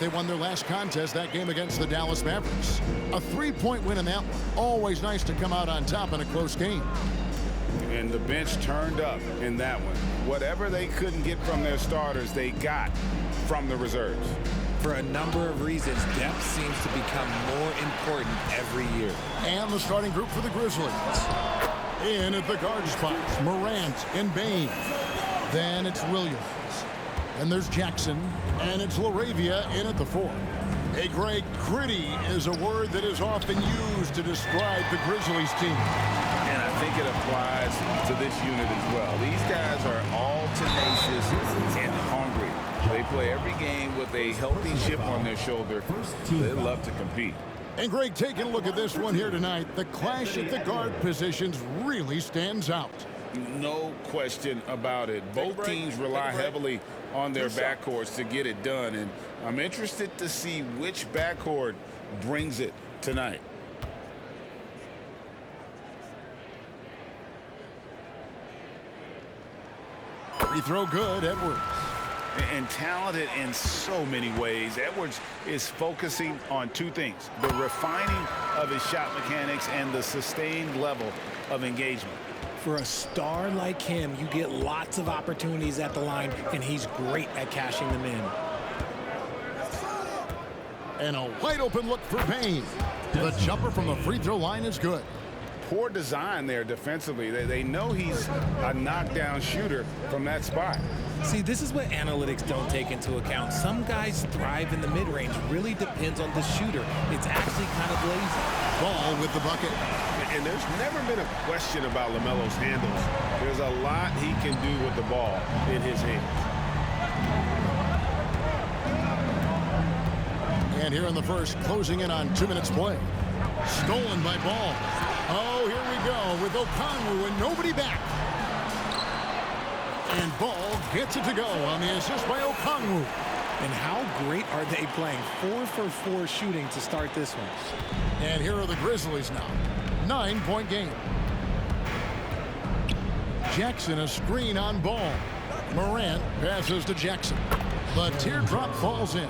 they won their last contest, that game against the Dallas Mavericks. A 3-point win in that one. Always nice to come out on top in a close game. And the bench turned up in that one. Whatever they couldn't get from their starters, they got from the reserves. For a number of reasons, depth seems to become more important every year. And the starting group for the Grizzlies. In at the guard spots, Morant and Bain. Then it's Williams. And there's Jackson. And it's LaRavia in at the 4. Hey, Greg, gritty is a word that is often used to describe the Grizzlies team. And I think it applies to this unit as well. These guys are all tenacious and hungry. They play every game with a healthy chip on their shoulder. They love to compete. And Greg, taking a look at this one here tonight, the clash at the guard positions really stands out. No question about it. Both teams rely heavily on their backcourts to get it done, and I'm interested to see which backcourt brings it tonight. Free throw good, Edwards. And talented in so many ways. Edwards is focusing on two things: the refining of his shot mechanics and the sustained level of engagement. For a star like him, you get lots of opportunities at the line, and he's great at cashing them in. And a wide open look for Bain. The jumper from the free throw line is good. Poor design there defensively. They know he's a knockdown shooter from that spot. See, this is what analytics don't take into account. Some guys thrive in the mid-range. Really depends on the shooter. It's actually kind of lazy. Ball with the bucket. And there's never been a question about LaMelo's handles. There's a lot he can do with the ball in his hands. And here in the first, closing in on 2 minutes play. Stolen by Ball. Oh, here we go with Okongwu and nobody back. And Ball gets it to go on the assist by Okongwu. And how great are they playing? 4 for 4 shooting to start this one. And here are the Grizzlies now. 9-point game. Jackson a screen on Ball. Morant passes to Jackson. The teardrop falls in.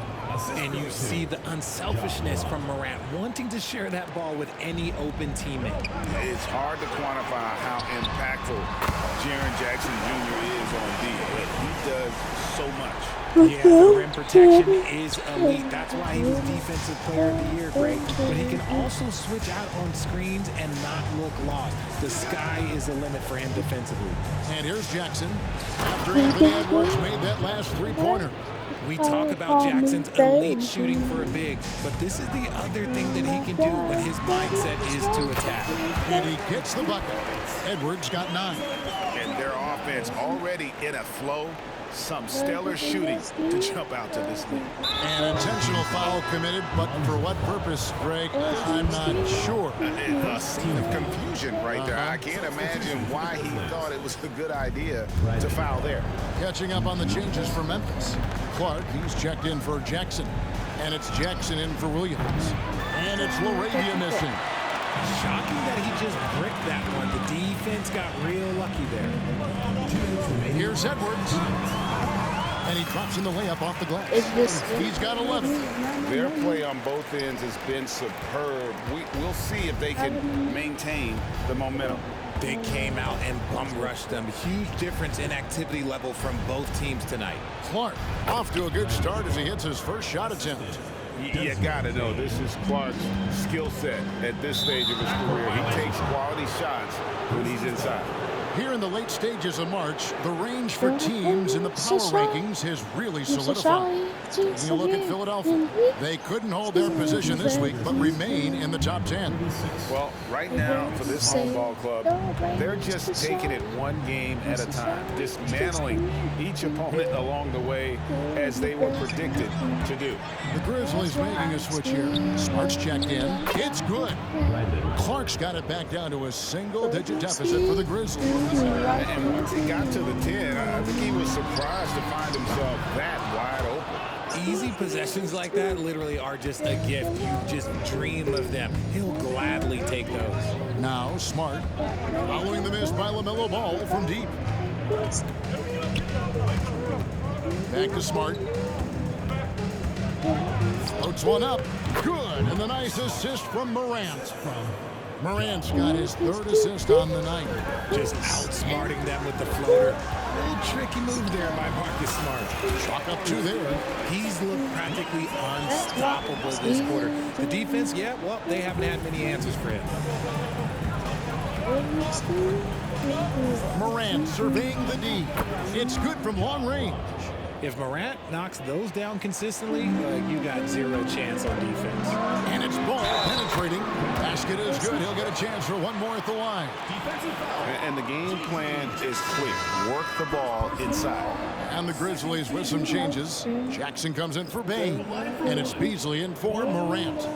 And you see the unselfishness from Morant, wanting to share that ball with any open teammate. It's hard to quantify how impactful Jaren Jackson Jr. is on D, but he does so much. Yeah, the rim protection is elite. That's why he was Defensive Player of the Year, Greg. But he can also switch out on screens and not look lost. The sky is the limit for him defensively. And here's Jackson after Anthony Edwards made that last three-pointer. We talk about Jackson's elite shooting for a big, but this is the other thing that he can do when his mindset is to attack. And he gets the bucket. Edwards got 9. And their offense already in a flow. Some stellar shooting to jump out to this lead. An intentional foul committed, but for what purpose, Greg? I'm not sure. A scene of confusion right there. I can't imagine why he thought it was a good idea to foul there. Catching up on the changes for Memphis. Clark, he's checked in for Jackson. And it's Jackson in for Williams. And it's LaRavia missing. Shocking that he just bricked that one. The defense got real lucky there. Here's Edwards. And he drops in the layup off the glass. He's got 11. Their play on both ends has been superb. We'll see if they can maintain the momentum. They came out and bum rushed them. Huge difference in activity level from both teams tonight. Clark off to a good start as he hits his first shot attempt. You got to know this is Clark's skill set at this stage of his career. He takes quality shots when he's inside. Here in the late stages of March, the range for teams in the power rankings has really solidified. Taking a look at Philadelphia, they couldn't hold their position this week, but remain in the top 10. Well, right now for this home ball club, they're just taking it one game at a time, dismantling each opponent along the way as they were predicted to do. The Grizzlies making a switch here. Smart's checked in. It's good. Clark's got it back down to a single-digit deficit for the Grizzlies. And once he got to the 10, I think he was surprised to find himself that wide open. Easy possessions like that literally are just a gift. You just dream of them. He'll gladly take those. Now Smart following the miss by LaMelo Ball from deep. Back to Smart. Floats one up. Good. And the nice assist from Morant. Morant's got his third assist on the night. Just outsmarting them with the floater. A little tricky move there by Marcus Smart. Chalk up 2 there. He's looked practically unstoppable this quarter. The defense, yeah, well, they haven't had many answers for him. Morant surveying the D. It's good from long range. If Morant knocks those down consistently, you got zero chance on defense. And it's Ball penetrating. Basket is good. He'll get a chance for one more at the line. And the game plan is clear. Work the ball inside. And the Grizzlies with some changes. Jackson comes in for Bane. And it's Beasley in for Morant.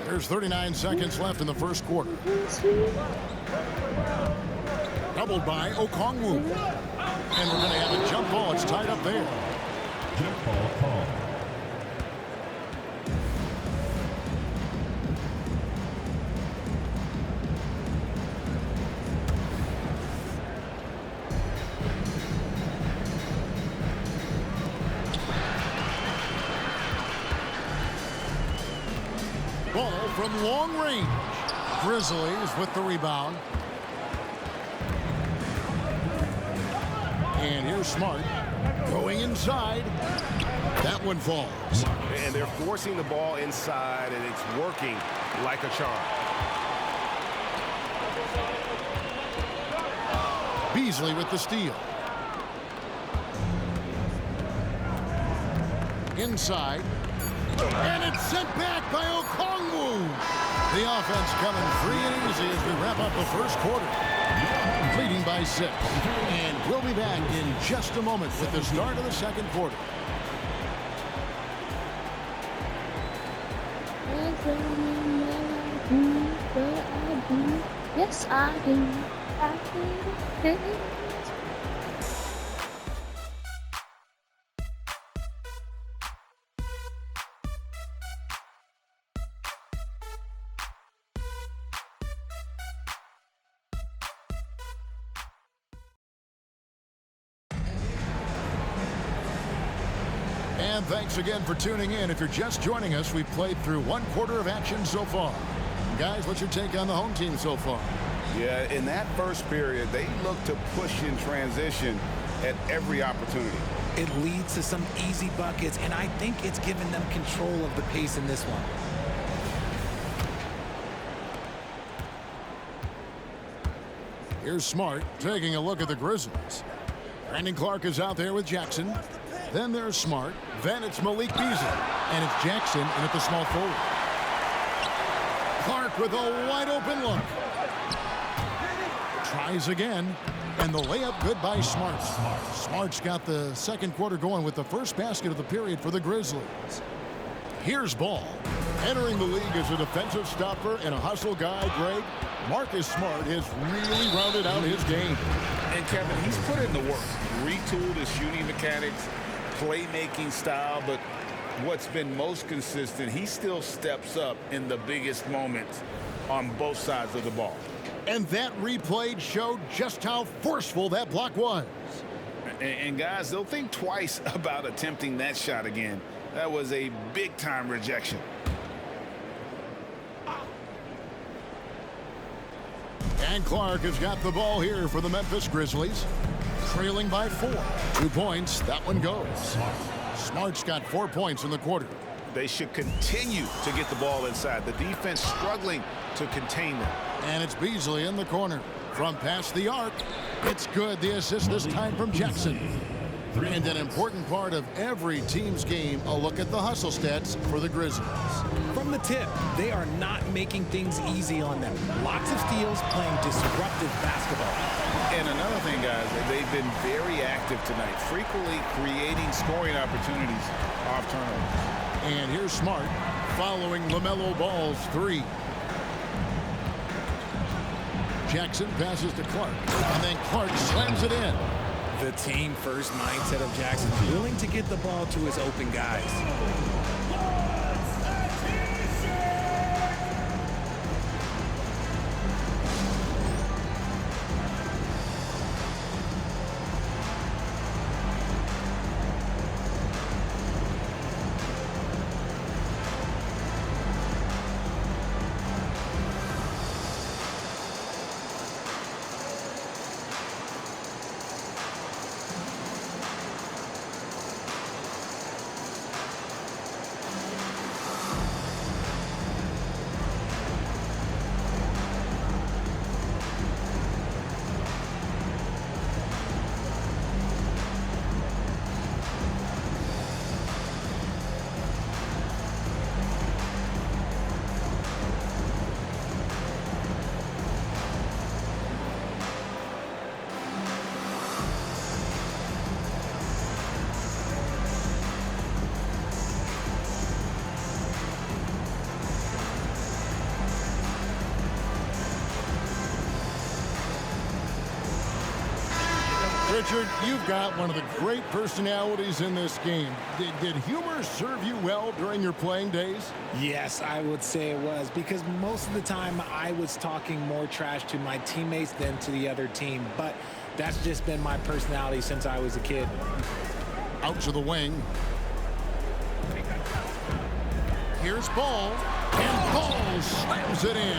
There's 39 seconds left in the first quarter. Doubled by Okongwu. And we're going to have a jump ball. It's tied up there. Jump ball call. Ball from long range. Grizzlies with the rebound. And here's Smart going inside. That one falls. And they're forcing the ball inside, and it's working like a charm. Beasley with the steal. Inside. And it's sent back by Okongwu. The offense coming free and easy as we wrap up the first quarter. Leading by 6. And we'll be back in just a moment with the start of the second quarter. Yes, I do. I do. And thanks again for tuning in. If you're just joining us, we've played through one quarter of action so far. Guys, what's your take on the home team so far? Yeah, in that first period, they looked to push in transition at every opportunity. It leads to some easy buckets, and I think it's given them control of the pace in this one. Here's Smart taking a look at the Grizzlies. Brandon Clark is out there with Jackson. Then there's Smart. Then it's Malik Beasley. And it's Jackson in at the small forward. Clark with a wide open look. Tries again. And the layup good by Smart. Smart's got the second quarter going with the first basket of the period for the Grizzlies. Here's Ball. Entering the league as a defensive stopper and a hustle guy, Greg, Marcus Smart has really rounded out his game. And Kevin, he's put in the work. Retooled his shooting mechanics, playmaking style, but what's been most consistent, he still steps up in the biggest moments on both sides of the ball. And that replay showed just how forceful that block was. And guys, they'll think twice about attempting that shot again. That was a big-time rejection. And Clark has got the ball here for the Memphis Grizzlies. Trailing by 4. 2 points. That one goes. Smart's got 4 points in the quarter. They should continue to get the ball inside. The defense struggling to contain them. And it's Beasley in the corner. From past the arc. It's good. The assist this time from Jackson. And an important part of every team's game, a look at the hustle stats for the Grizzlies. From the tip, they are not making things easy on them. Lots of steals, playing disruptive basketball. And another thing, guys, they've been very active tonight, frequently creating scoring opportunities off turnovers. And here's Smart following LaMelo Ball's 3. Jackson passes to Clark. And then Clark slams it in. The team-first mindset of Jackson, willing to get the ball to his open guys. Richard, you've got one of the great personalities in this game. Did humor serve you well during your playing days? Yes, I would say it was, because most of the time I was talking more trash to my teammates than to the other team. But that's just been my personality since I was a kid. Out to the wing. Here's Ball, and Ball slams it in.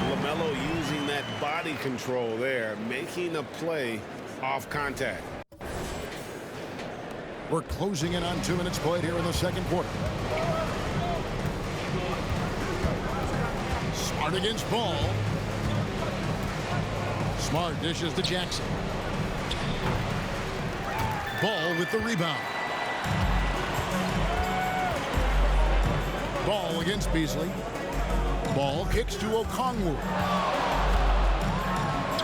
LaMelo using that body control there, making a play off contact. We're closing in on 2 minutes played here in the second quarter. Smart against Ball. Smart dishes to Jackson. Ball with the rebound. Ball against Beasley. Ball kicks to Okongwu.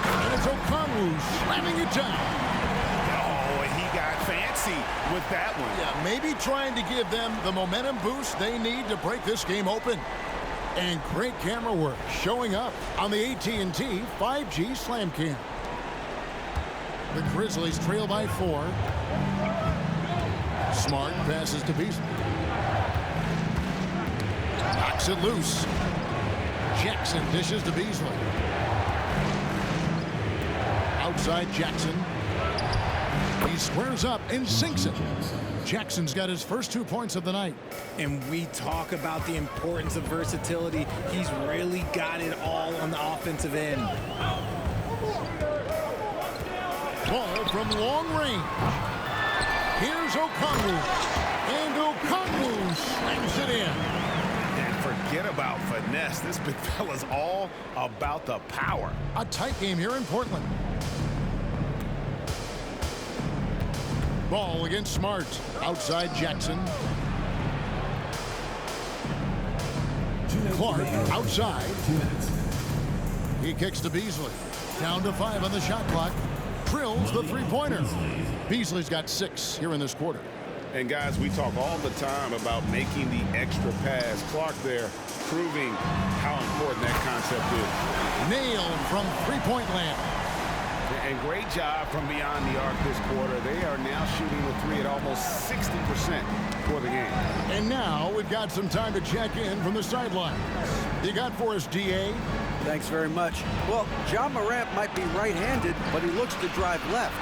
And it's Okongwu slamming it down. Oh, and he got fancy with that one. Yeah, maybe trying to give them the momentum boost they need to break this game open. And great camera work showing up on the AT&T 5G Slam Cam. The Grizzlies trail by 4. Smart passes to Beasley. Knocks it loose. Jackson dishes to Beasley. Outside Jackson. He squares up and sinks it. Jackson's got his first 2 points of the night. And we talk about the importance of versatility. He's really got it all on the offensive end. Ball from long range. Here's Okongwu. And Okongwu slams it in. And forget about finesse. This big fella's all about the power. A tight game here in Portland. Ball against Smart. Outside Jackson. Clark outside. He kicks to Beasley. Down to 5 on the shot clock. Drills the three-pointer. Beasley's got 6 here in this quarter. And guys, we talk all the time about making the extra pass. Clark there proving how important that concept is. Nailed from three-point land. And great job from beyond the arc this quarter. They are now shooting the 3 at almost 60% for the game. And now we've got some time to check in from the sideline. You got for us, DA? Thanks very much. Well, John Morant might be right-handed, but he looks to drive left.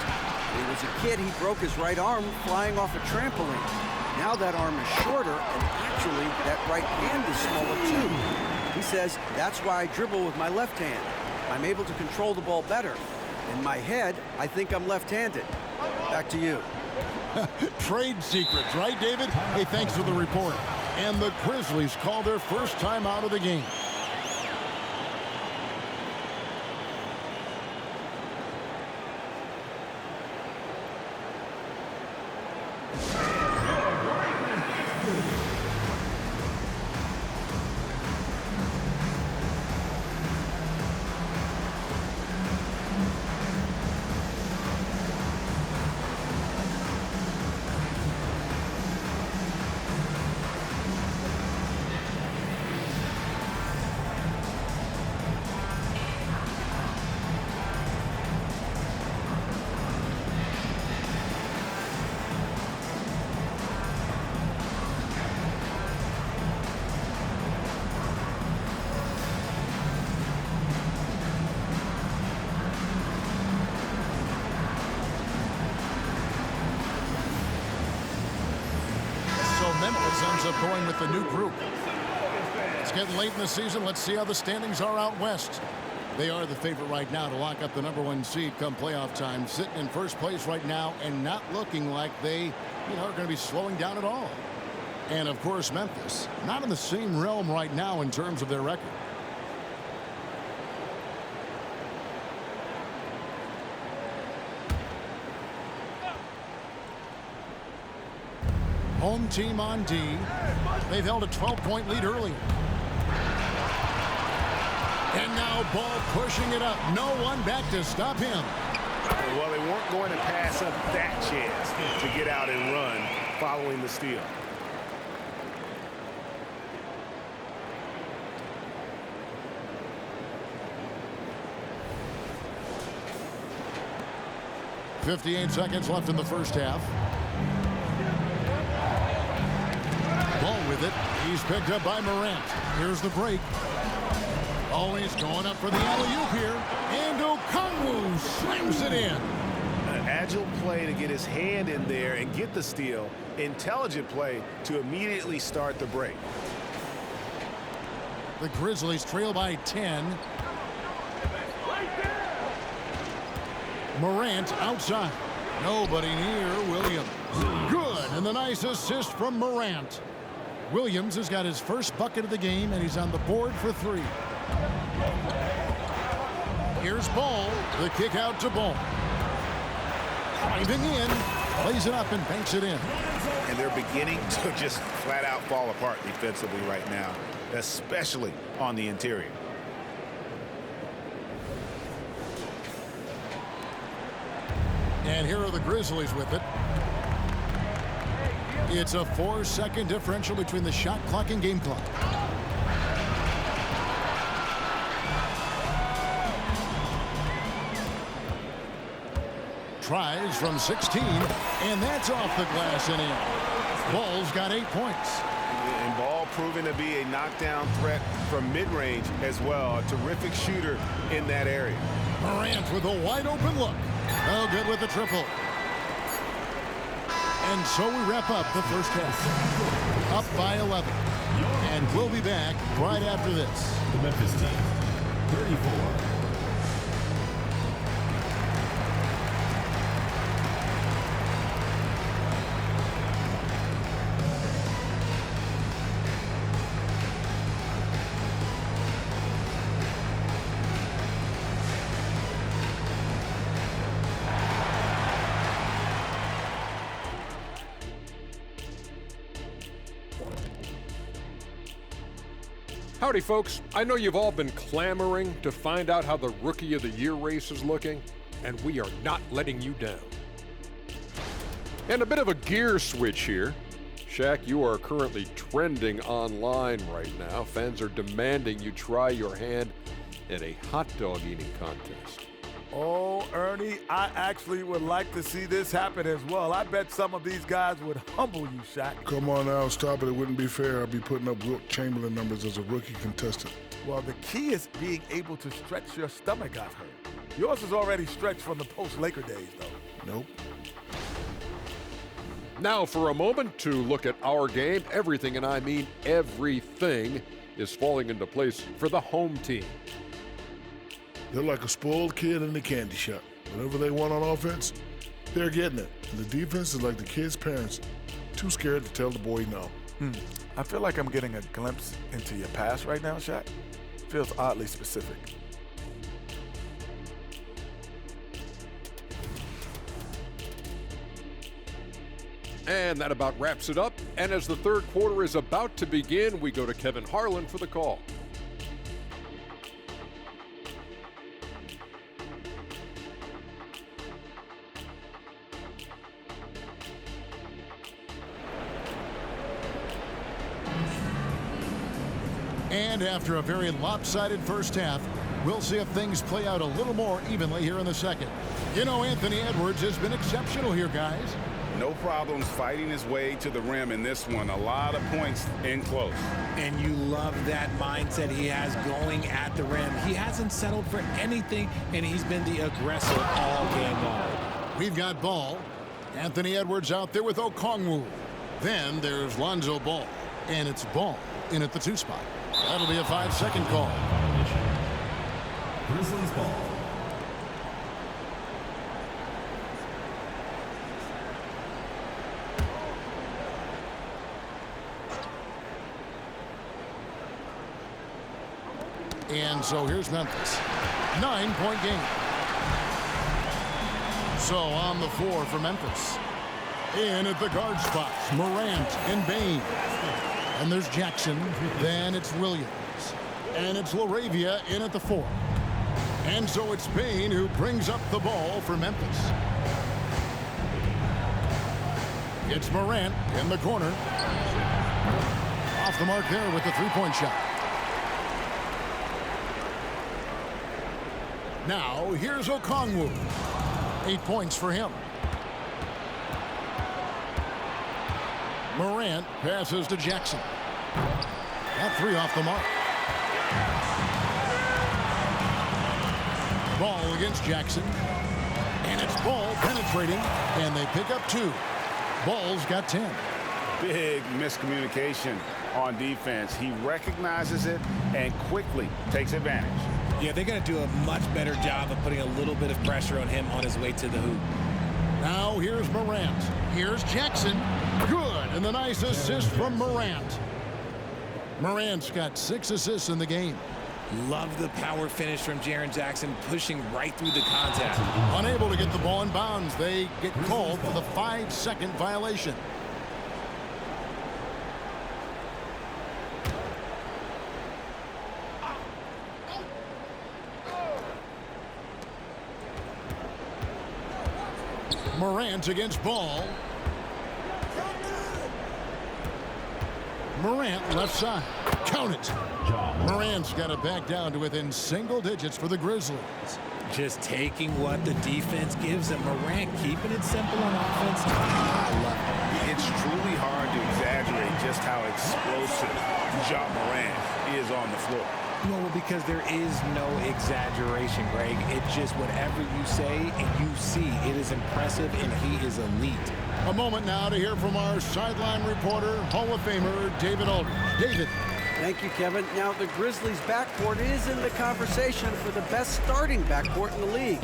When he was a kid, he broke his right arm flying off a trampoline. Now that arm is shorter, and actually that right hand is smaller too. He says, that's why I dribble with my left hand. I'm able to control the ball better. In my head, I think I'm left-handed. Back to you. Trade secrets, right, David? Hey, thanks for the report. And the Grizzlies call their first time out of the game. Memphis ends up going with the new group. It's getting late in the season. Let's see how the standings are out west. They are the favorite right now to lock up the #1 seed come playoff time, sitting in first place right now and not looking like they, are going to be slowing down at all. And, of course, Memphis, not in the same realm right now in terms of their record. Home team on D. They've held a 12-point lead early. And now Ball pushing it up. No one back to stop him. Well, they weren't going to pass up that chance to get out and run following the steal. 58 seconds left in the first half. Ball with it. He's picked up by Morant. Here's the break. Oh, he's going up for the alley-oop here. And Okongwu slams it in. An agile play to get his hand in there and get the steal. Intelligent play to immediately start the break. The Grizzlies trail by 10. Morant outside. Nobody near Williams. Good, and the nice assist from Morant. Williams has got his first bucket of the game, and he's on the board for 3. Here's Ball. The kick out to Ball. Driving in. Plays it up and banks it in. And they're beginning to just flat out fall apart defensively right now, especially on the interior. And here are the Grizzlies with it. It's a 4-second differential between the shot clock and game clock. Tries from 16, and that's off the glass and in. Ball's got 8 points. And Ball proving to be a knockdown threat from mid-range as well. A terrific shooter in that area. Morant with a wide open look. Oh, good with the triple. And so we wrap up the first half. Up by 11. And we'll be back right after this. The Memphis team, 34. Howdy, folks. I know you've all been clamoring to find out how the Rookie of the Year race is looking, and we are not letting you down. And a bit of a gear switch here. Shaq, you are currently trending online right now. Fans are demanding you try your hand at a hot dog eating contest. Oh, Ernie, I actually would like to see this happen as well. I bet some of these guys would humble you, Shaq. Come on now, stop it. It wouldn't be fair. I'd be putting up Wilt Chamberlain numbers as a rookie contestant. Well, the key is being able to stretch your stomach, I've heard. Yours is already stretched from the post-Laker days, though. Nope. Now, for a moment, to look at our game. Everything, and I mean everything, is falling into place for the home team. They're like a spoiled kid in the candy shop. Whatever they want on offense, they're getting it. And the defense is like the kid's parents, too scared to tell the boy no. I feel like I'm getting a glimpse into your past right now, Shaq. Feels oddly specific. And that about wraps it up. And as the third quarter is about to begin, we go to Kevin Harlan for the call. And after a very lopsided first half, we'll see if things play out a little more evenly here in the second. You know, Anthony Edwards has been exceptional here, guys. No problems fighting his way to the rim in this one. A lot of points in close. And you love that mindset he has going at the rim. He hasn't settled for anything, and he's been the aggressor all game long. We've got Ball. Anthony Edwards out there with Okongwu. Then there's Lonzo Ball. And it's Ball in at the 2 spot. That'll be a 5-second call. Grizzlies ball. And so here's Memphis. 9-point game. So on the floor for Memphis. In at the guard spots, Morant and Bain. And there's Jackson. Then it's Williams. And it's Laravia in at the 4. And so it's Bain who brings up the ball for Memphis. It's Morant in the corner. Off the mark there with the 3-point shot. Now, here's Okongwu. 8 points for him. Morant passes to Jackson. Got 3 off the mark. Ball against Jackson. And it's Ball penetrating. And they pick up 2. Ball's got 10. Big miscommunication on defense. He recognizes it and quickly takes advantage. Yeah, they're going to do a much better job of putting a little bit of pressure on him on his way to the hoop. Now here's Morant. Here's Jackson. Good. And the nice assist from Morant. Morant's got 6 assists in the game. Love the power finish from Jaren Jackson, pushing right through the contact. Unable to get the ball in bounds. They get called for the 5-second violation. Morant against Ball. Morant left side. Count it. Morant's got it back down to within single digits for the Grizzlies. Just taking what the defense gives him. Morant keeping it simple on offense. I love it. It's truly hard to exaggerate just how explosive Ja Morant is on the floor. No, because there is no exaggeration, Greg. It's just whatever you say and you see. It is impressive, and he is elite. A moment now to hear from our sideline reporter, Hall of Famer David Aldridge. David. Thank you, Kevin. Now, the Grizzlies' backcourt is in the conversation for the best starting backcourt in the league.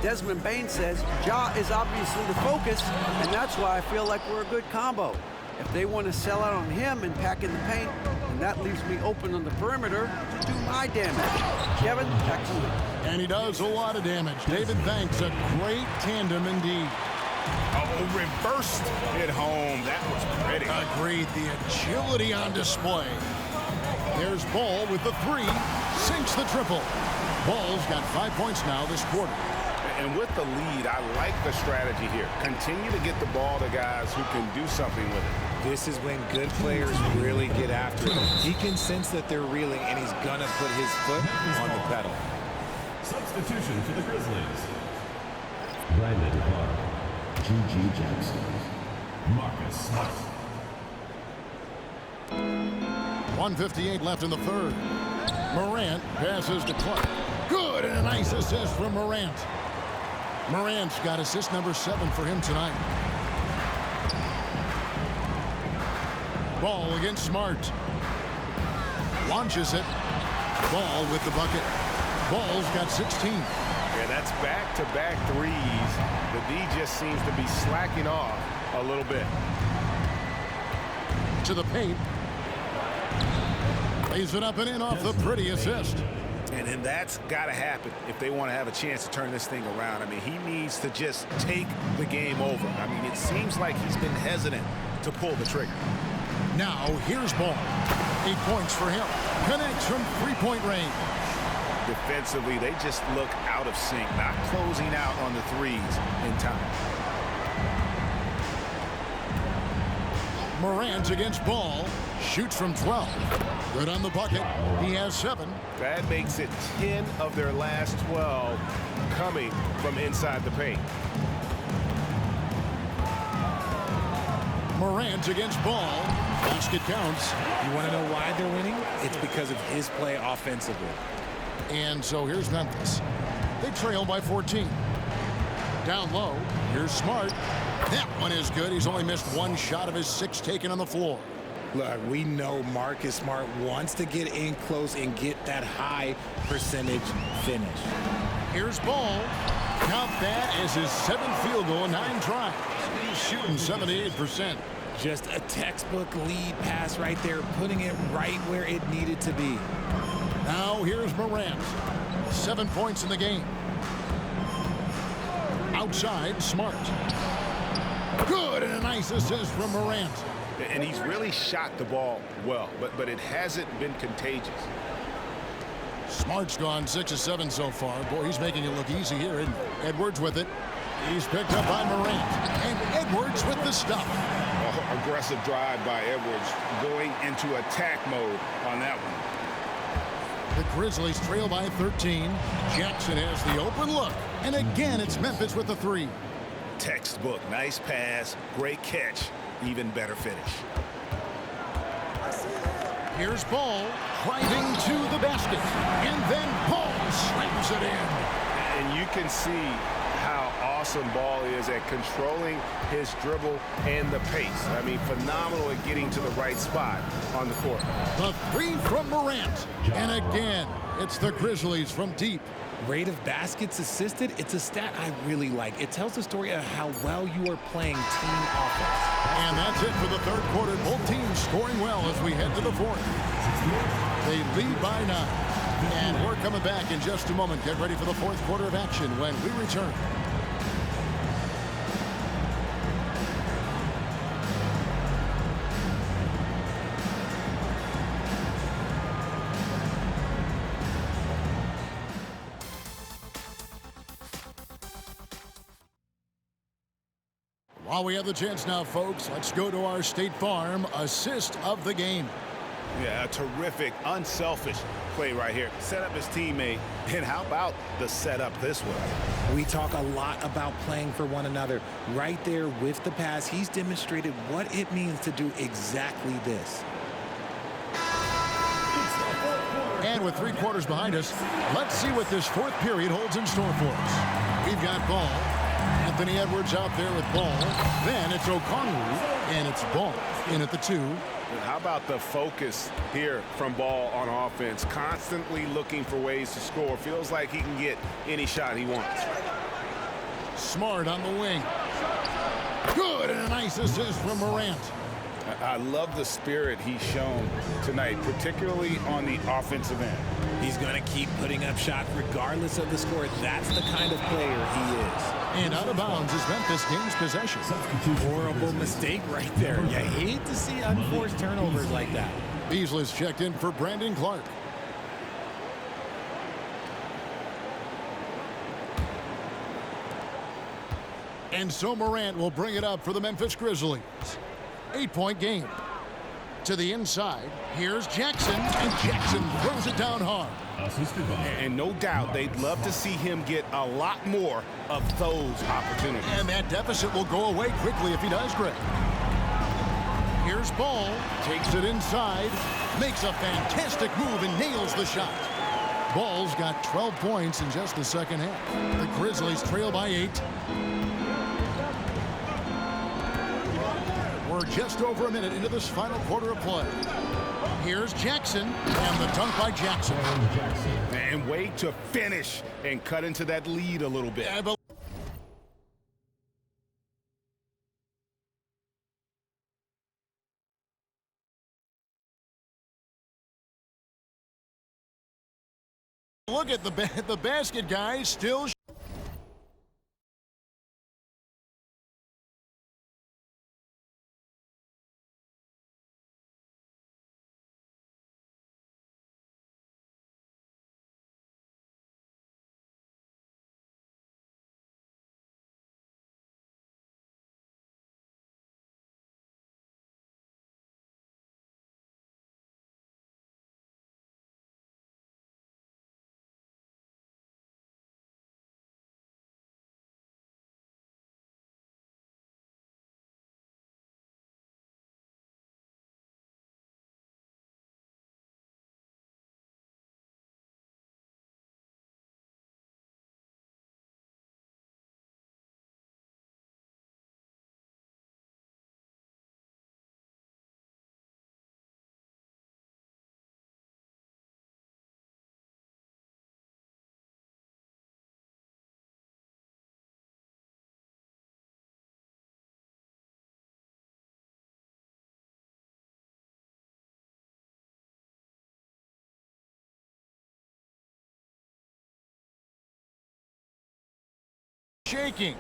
Desmond Bain says Ja is obviously the focus, and that's why I feel like we're a good combo. If they want to sell out on him and pack in the paint, then that leaves me open on the perimeter to do my damage. Kevin, back to you. And he does a lot of damage. David, thanks. A great tandem indeed. Oh, reversed it home. That was pretty. Agreed. The agility on display. There's Ball with the 3. Sinks the triple. Ball's got 5 points now this quarter. And with the lead, I like the strategy here. Continue to get the ball to guys who can do something with it. This is when good players really get after it. He can sense that they're reeling, and he's going to put his foot on the pedal. Substitution for the Grizzlies. Brandon Clark. G.G. Jackson. Marcus Smart. 1:58 left in the third. Morant passes to Clark. Good, and a nice assist from Morant. Morant's got assist number 7 for him tonight. Ball against Smart. Launches it. Ball with the bucket. Ball's got 16. Yeah, that's back-to-back threes. The D just seems to be slacking off a little bit. To the paint. Lays it up and in off the pretty assist. And that's got to happen if they want to have a chance to turn this thing around. I mean, he needs to just take the game over. I mean, it seems like he's been hesitant to pull the trigger. Now, here's Ball. 8 points for him. Connects from 3-point range. Defensively, they just look out of sync, not closing out on the threes in time. Morant against Ball. Shoots from 12. Good on the bucket. He has 7. That makes it 10 of their last 12 coming from inside the paint. Morant against Ball. Basket counts. You want to know why they're winning? It's because of his play offensively. And so here's Memphis. They trail by 14. Down low. Here's Smart. That one is good. He's only missed 1 shot of his 6 taken on the floor. Look, we know Marcus Smart wants to get in close and get that high percentage finish. Here's Ball. Count that as his 7th field goal in 9 tries. He's shooting 78%. Just a textbook lead pass right there, putting it right where it needed to be. Now here's Morant. 7 points in the game. Outside, Smart. Good, and a nice assist from Morant. And he's really shot the ball well, but it hasn't been contagious. Smart's gone 6 of 7 so far. Boy, he's making it look easy here, isn't he? Edwards with it. He's picked up by Morant. And Edwards with the stuff. Oh, aggressive drive by Edwards, going into attack mode on that one. The Grizzlies trail by 13. Jackson has the open look. And again, it's Memphis with the three. Textbook. Nice pass. Great catch. Even better finish. Here's Ball driving to the basket. And then Ball slams it in. And you can see how awesome Ball is at controlling his dribble and the pace. I mean, phenomenal at getting to the right spot on the court. The three from Morant. And again, it's the Grizzlies from deep. Rate of baskets assisted, it's a stat I really like. It tells the story of how well you are playing team offense. And that's it for the third quarter. Both teams scoring well as we head to the fourth. They lead by 9. And we're coming back in just a moment. Get ready for the fourth quarter of action when we return. While we have the chance now, folks, let's go to our State Farm assist of the game. Yeah, a terrific, unselfish play right here. Set up his teammate. And how about the setup this way? We talk a lot about playing for one another. Right there with the pass, he's demonstrated what it means to do exactly this. And with 3 quarters behind us, let's see what this fourth period holds in store for us. We've got Ball. Anthony Edwards out there with Ball. Then it's O'Connell, and it's Ball in at the 2. And how about the focus here from Ball on offense? Constantly looking for ways to score. Feels like he can get any shot he wants. Smart on the wing. Good, and a nice assist from Morant. I love the spirit he's shown tonight, particularly on the offensive end. He's going to keep putting up shots regardless of the score. That's the kind of player he is. And out of bounds as Memphis gains possession. Horrible mistake right there. You hate to see unforced turnovers like that. Beasley's checked in for Brandon Clark. And so Morant will bring it up for the Memphis Grizzlies. 8-point game. To the inside, here's Jackson, and Jackson throws it down hard. And no doubt they'd love to see him get a lot more of those opportunities. And that deficit will go away quickly if he does, Greg. Here's Ball, takes it inside, makes a fantastic move and nails the shot. Ball's got 12 points in just the second half. The Grizzlies trail by 8. We're just over a minute into this final quarter of play. Here's Jackson, and the dunk by Jackson. And way to finish and cut into that lead a little bit. Look at the basket, guys, still. Shaking.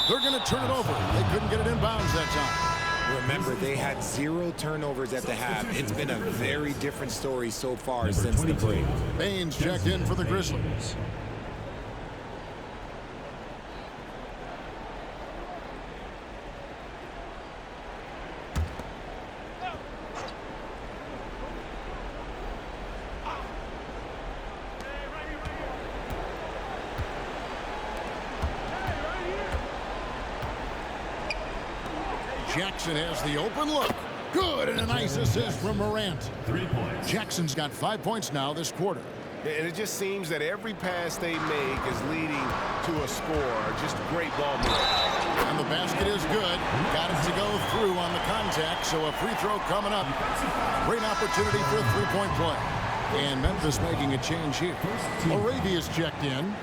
They're going to turn it over. They couldn't get it in bounds that time. Remember, they had 0 turnovers at the half. It's been a very different story so far since the break. Baines checked in for the Grizzlies. Jackson has the open look. Good, and a nice assist from Morant. 3 points. Jackson's got 5 points now this quarter. And it just seems that every pass they make is leading to a score. Just great ball movement. And the basket is good. Got it to go through on the contact, so a free throw coming up. Great opportunity for a three-point play. And Memphis making a change here. Arabia's checked in.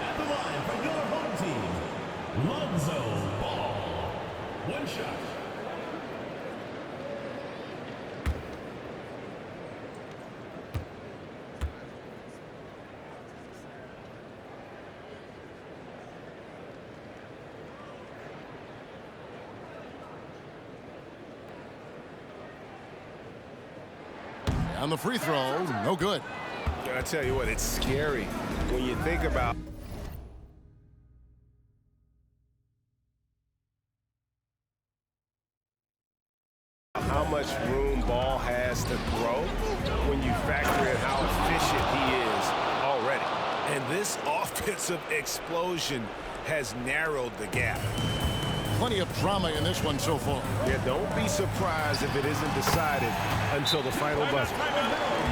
At the line for your home team, Lavar Ball. 1 shot. On the free throw, no good. I tell you what, it's scary when you think about how much room Ball has to throw when you factor in how efficient he is already. And this offensive explosion has narrowed the gap. Plenty of drama in this one so far. Yeah, don't be surprised if it isn't decided until the final buzzer.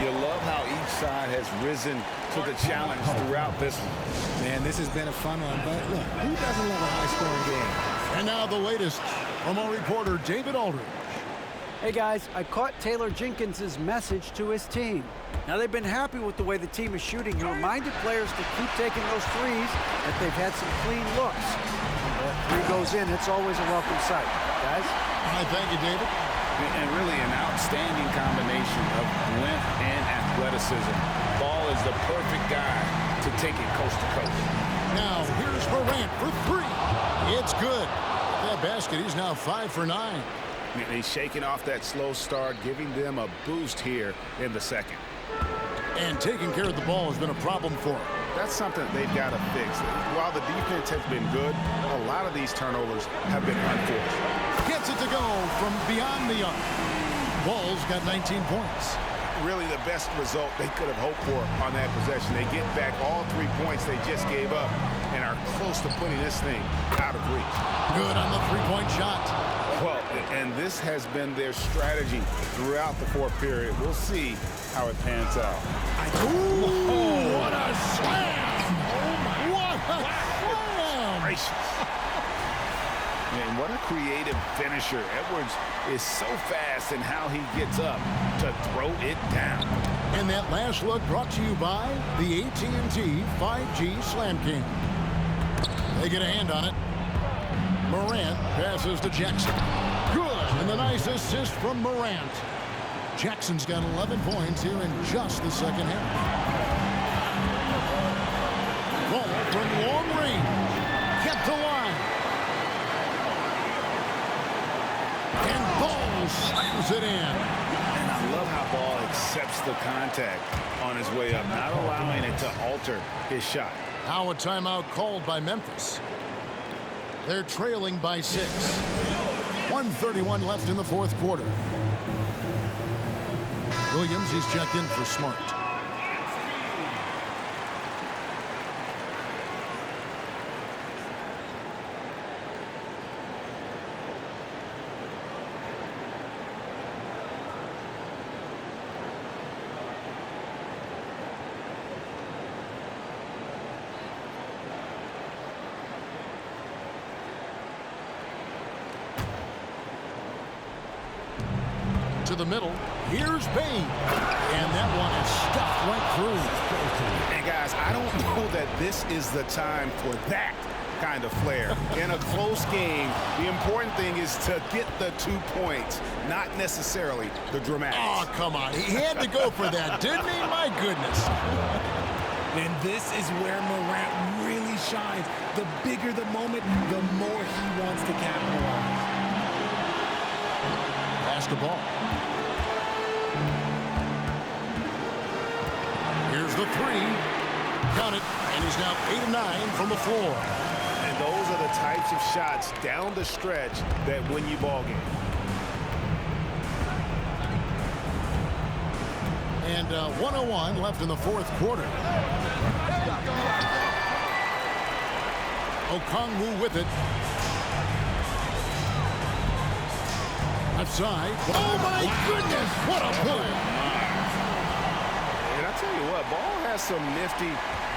You love how each side has risen to the challenge throughout this one. Man, this has been a fun one, but look, who doesn't love a high-scoring game? And now the latest from our reporter, David Aldridge. Hey guys, I caught Taylor Jenkins' message to his team. Now they've been happy with the way the team is shooting. He reminded players to keep taking those threes, that they've had some clean looks. When that three goes in, it's always a welcome sight. Guys? All right, thank you, David. And really an outstanding combination of length and athleticism. Ball is the perfect guy to take it coast to coast. Now here's Morant for three. It's good. That basket, he's now 5 for 9. And he's shaking off that slow start, giving them a boost here in the second. And taking care of the ball has been a problem for him. That's something they've got to fix. While the defense has been good, a lot of these turnovers have been unforced. Gets it to go from beyond the arc. Ball's got 19 points. Really the best result they could have hoped for on that possession. They get back all 3 points they just gave up and are close to putting this thing out of reach. Good on the three-point shot. Well, and this has been their strategy throughout the fourth period. We'll see how it pans out. Ooh, what a slam! What a slam! Gracious. And what a creative finisher. Edwards is so fast in how he gets up to throw it down. And that last look brought to you by the AT&T 5G Slam King. They get a hand on it. Morant passes to Jackson. Good, and a nice assist from Morant. Jackson's got 11 points here in just the second half. Ball from long range. Kept the line. And Ball slams it in. And I love how Ball accepts the contact on his way up, not allowing it to alter his shot. Now a timeout called by Memphis. They're trailing by 6. 1:31 left in the fourth quarter. Williams, he's checked in for Smart. To the middle. Here's Bain. And that one is stuffed right through. And guys, I don't know that this is the time for that kind of flair. In a close game, the important thing is to get the 2 points, not necessarily the dramatics. Oh, come on. He had to go for that, didn't he? My goodness. And this is where Morant really shines. The bigger the moment, the more he wants to capitalize. Basketball. Here's the three. Got it. And he's now 8 of 9 from the floor. And those are the types of shots down the stretch that win you ball games. And 1:01 left in the fourth quarter. Okongwu with it. Left side. Oh, my goodness. What a play. And I tell you what, Ball has some nifty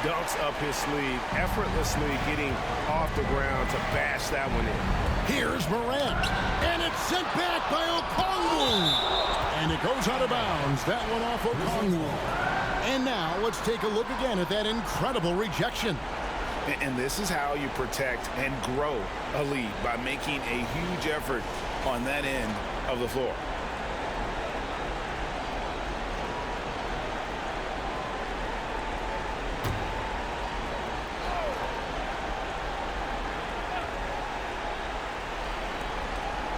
dunks up his sleeve, effortlessly getting off the ground to bash that one in. Here's Morant. And it's sent back by Okongwu. And it goes out of bounds. That one off Okongwu. And now let's take a look again at that incredible rejection. And this is how you protect and grow a lead, by making a huge effort on that end of the floor.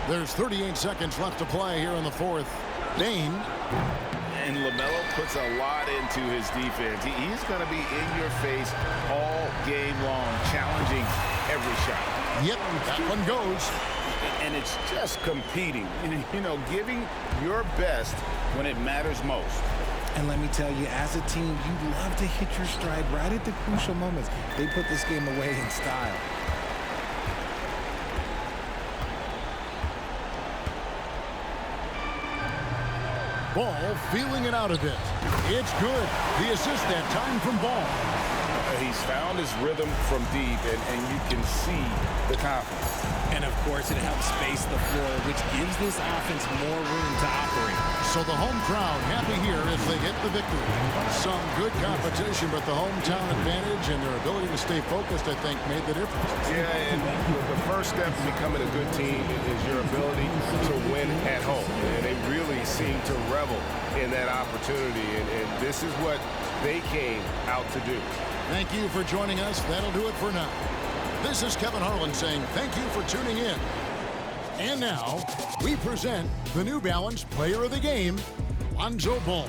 There's 38 seconds left to play here in the fourth. Bain. And LaMelo puts a lot into his defense. He's going to be in your face all game long, challenging every shot. Yep, that one goes. And it's just competing, you know, giving your best when it matters most. And let me tell you, as a team, you love to hit your stride right at the crucial moments. They put this game away in style. Ball feeling it out a bit. It's good. The assist that time from Ball. He's found his rhythm from deep, and you can see the confidence. And, of course, it helps space the floor, which gives this offense more room to operate. So the home crowd happy here as they get the victory. Some good competition, but the hometown advantage and their ability to stay focused, I think, made the difference. Yeah, and the first step to becoming a good team is your ability to win at home. And they really seem to revel in that opportunity, and this is what they came out to do. Thank you for joining us. That'll do it for now. This is Kevin Harlan saying thank you for tuning in. And now, we present the New Balance Player of the Game, Lonzo Ball.